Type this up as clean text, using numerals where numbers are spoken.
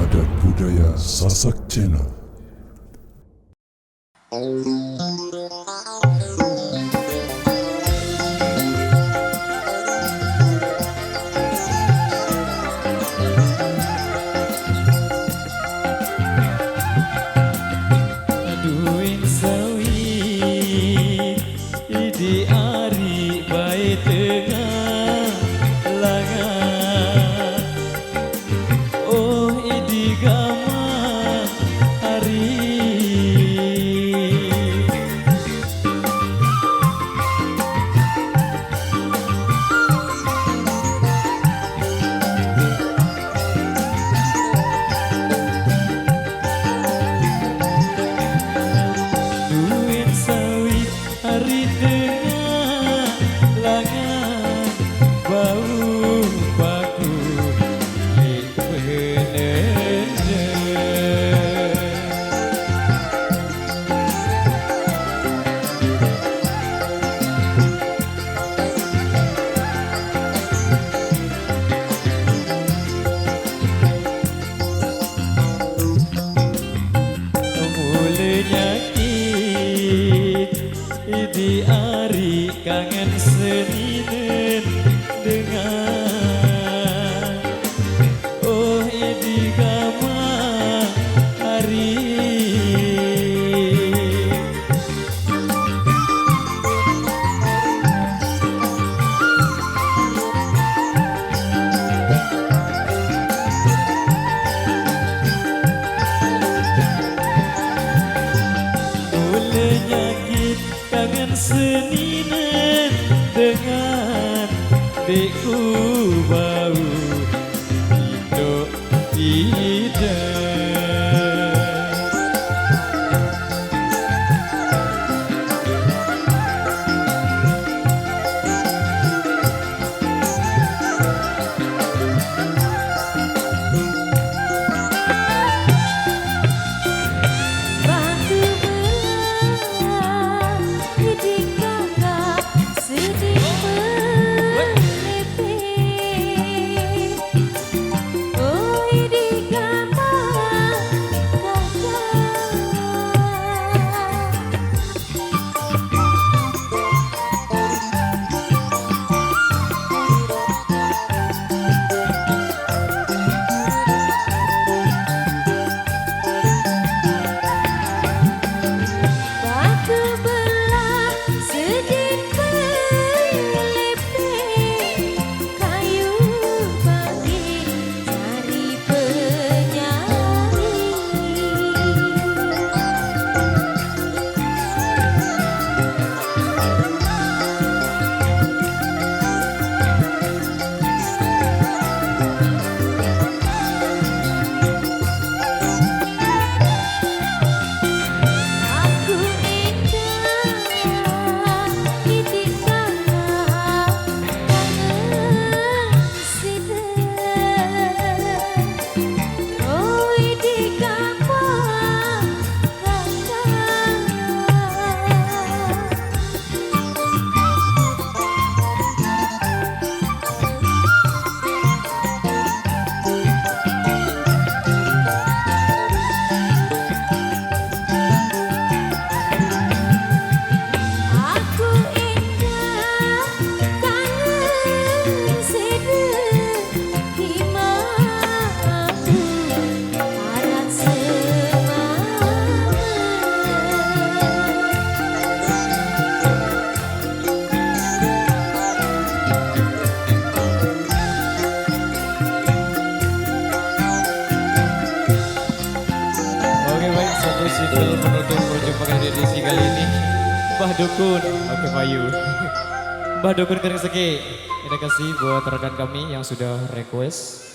Adat Budaya Sasak Channel. Duin sawi di ari bae tengah langan. Oh idi gama hari duit sawi hari tengah langan bau baku mulai nyakit di ari kangen seninen dengan oh idi gama hari mulai nyakit kangen seninen dengan deku bau hidup tidak. Batu belah di kakak sedih menepi. Oh di kakak batu belah sedih melepe. Kayu bagi cari penyari. Aku indah di kakak kangen siden. Oh di kakak aku indah kangen seden di mahu harap semangat. Oke baik, satu single penutup perjumpaan edisi kali ini Mbah Dukun. Oke Bayu Mbah Dukun Kering Seki. Terima kasih buat rekan kami yang sudah request.